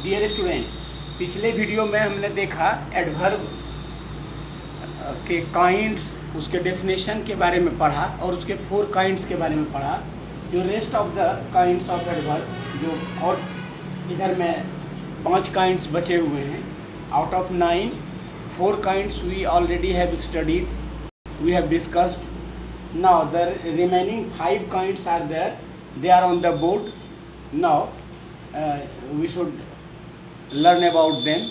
Dear student, पिछले video में हमने देखा एडवर्ब के काइंड्स, उसके डेफिनेशन के बारे में पढ़ा और उसके 4 काइंड्स के बारे में पढ़ा। जो rest of the kinds of adverb, जो और इधर में 5 काइंड्स बचे हुए हैं। Out of 9, 4 kinds we already have studied, we have discussed. Now the remaining 5 kinds are there, they are on the board. Now we should learn about them.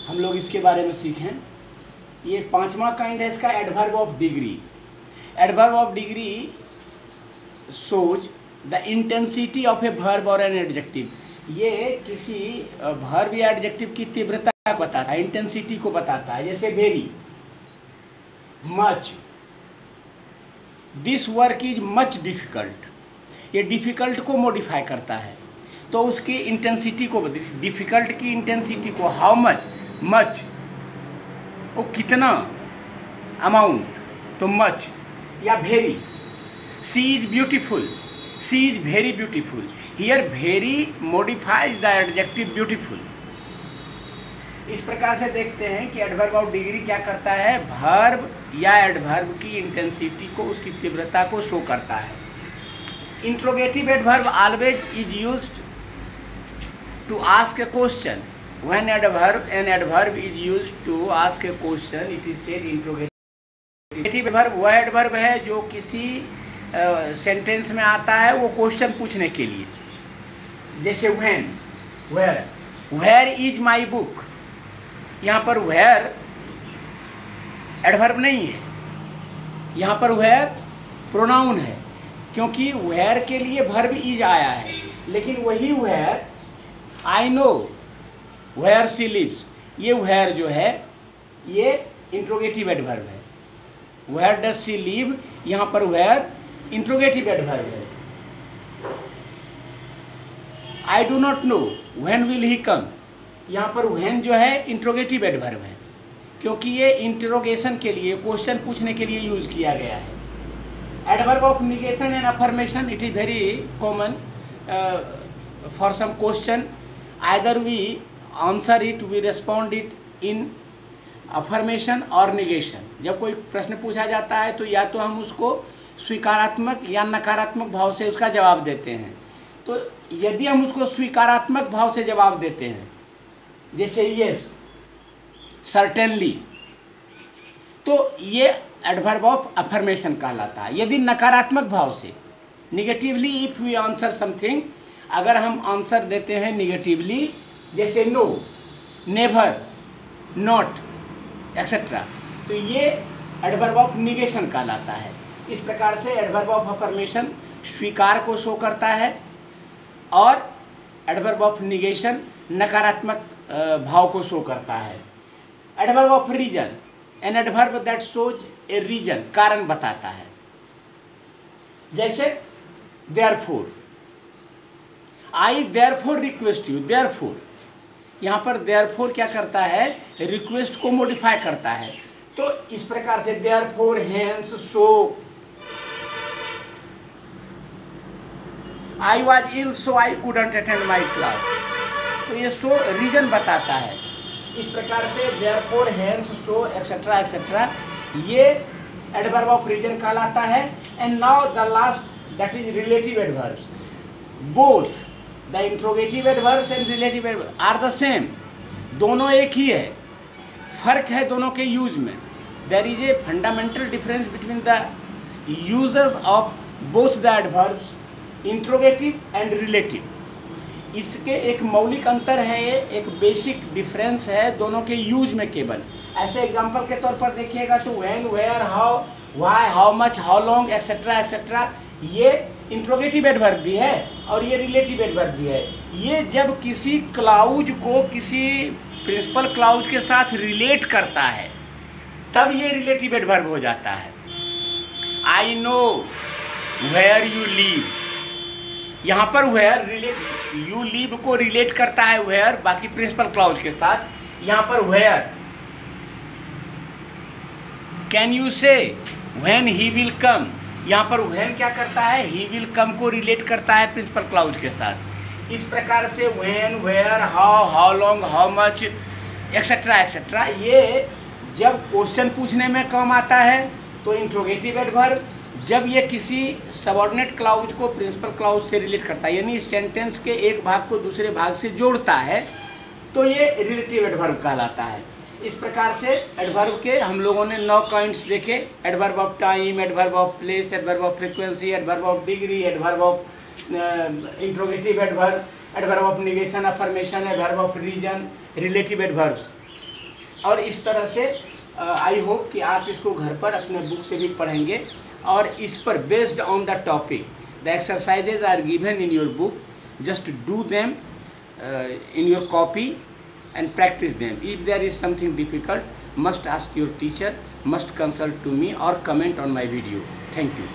हम लोग इसके बारे में सीखें. ये 5वां काइंड है इसका adverb of degree. Adverb of degree shows the intensity of a verb or an adjective. ये किसी verb या adjective की तीव्रता को बताता है, इंटेंसिटी को बताता है. जैसे very, much, this work is much difficult. ये डिफ़िकल्ट को मॉडिफाई करता है, तो उसकी इंटेंसिटी को, डिफ़िकल्ट की इंटेंसिटी को, हाउ मच, मच वो कितना, अमाउंट तो मच. या very, she is beautiful, she is very beautiful. Here very modifies the adjective beautiful. इस प्रकार से देखते हैं कि एडवर्ब ऑफ डिग्री क्या करता है, वर्ब या एडवर्ब की इंटेंसिटी को, उसकी तीव्रता को शो करता है. Interrogative adverb always is used to ask a question. When an adverb is used to ask a question, it is said interrogative adverb. वह एडवर्ब है जो किसी सेंटेंस में आता है वो क्वेश्चन पूछने के लिए. जैसे when, where, where is my book. यहाँ पर वेयर एडवर्ब नहीं है, यहाँ पर वेयर प्रोनाउन है, क्योंकि वेयर के लिए वर्ब इज आया है. लेकिन वही where, I know where she lives, ये वेयर जो है ये इंट्रोगेटिव एडवर्ब है. वेयर डज शी लिव, यहाँ पर वेयर इंट्रोगेटिव एडवर्ब है. I do not know when will he come, यहाँ पर व्हेन जो है इंट्रोगेटिव एडवर्ब है, क्योंकि ये इंट्रोगेशन के लिए, क्वेश्चन पूछने के लिए यूज़ किया गया है. Adverb of negation and affirmation, it is very common for some question. Either we answer it, we respond it in affirmation और निगेशन. जब कोई प्रश्न पूछा जाता है तो या तो हम उसको स्वीकारात्मक या नकारात्मक भाव से उसका जवाब देते हैं. तो यदि हम उसको स्वीकारात्मक भाव से जवाब देते हैं, जैसे यस, सर्टेनली, तो ये एडवर्ब ऑफ अफर्मेशन कहलाता है. यदि नकारात्मक भाव से, negatively, if we answer something, अगर हम आंसर देते हैं निगेटिवली, जैसे नो, नेवर, नॉट एक्सेट्रा, तो ये एडवर्ब ऑफ निगेशन कहलाता है. इस प्रकार से एडवर्ब ऑफ अफर्मेशन स्वीकार को शो करता है और एडवर्ब ऑफ निगेशन नकारात्मक भाव को शो करता है. Adverb of reason, an adverb that shows a reason, कारण बताता है. जैसे therefore, I therefore request you. Therefore, यहाँ पर देयरफॉर क्या करता है, रिक्वेस्ट को मॉडिफाई करता है. तो इस प्रकार से therefore, hence, so, I was ill so I couldn't attend my class, तो ये सो रीजन बताता है. इस प्रकार से therefore, hence, so etcetera etcetera, ये एडवर्ब ऑफ रीजन कहलाता है. And now the last, that is relative adverbs. Both the interrogative adverbs and relative adverb are the same. दोनों एक ही है, फर्क है दोनों के यूज में. There is a fundamental difference between the uses of both the adverbs, interrogative and relative. इसके एक मौलिक अंतर है, ये एक बेसिक डिफरेंस है दोनों के यूज में केवल. ऐसे एग्जांपल के तौर पर देखिएगा तो when, where, how, why, how much, how long etcetera etcetera, ये इंट्रोगेटिव एडवर्ब भी है और ये रिलेटिव एडवर्ब भी है. ये जब किसी क्लाउज को किसी प्रिंसिपल क्लाउज के साथ रिलेट करता है तब ये रिलेटिव एडवर्ब हो जाता है. I know where you live, यहाँ पर वेयर रिलेट, यू लिव को रिलेट करता है वेयर बाकी प्रिंसिपल क्लाउज के साथ. यहाँ पर वेयर. कैन यू से व्हेन ही विल कम, यहाँ पर व्हेन क्या करता है, ही विल कम को रिलेट करता है प्रिंसिपल क्लाउज के साथ. इस प्रकार से when, where, how long, how much, etcetera etcetera, ये जब क्वेश्चन पूछने में काम आता है तो इंट्रोगेटिव एडवर्ब, जब ये किसी सबऑर्डिनेट क्लाउज को प्रिंसिपल क्लाउज से रिलेट करता है, यानी सेंटेंस के एक भाग को दूसरे भाग से जोड़ता है, तो ये रिलेटिव एडवर्ब कहलाता है। इस प्रकार से एडवर्ब के हम लोगों ने 9 काइंड्स देखे। Adverb of time, adverb of place, adverb of frequency, adverb of degree, adverb of interrogative adverb, adverb of negation, affirmation, adverb of reason, relative adverbs. और इस तरह से आई होप कि आप इसको घर पर अपने बुक से भी पढ़ेंगे और इस पर based on the topic the exercises are given in your book, just do them in your copy and practice them. If there is something difficult, must ask your teacher, must consult to me or comment on my video. Thank you.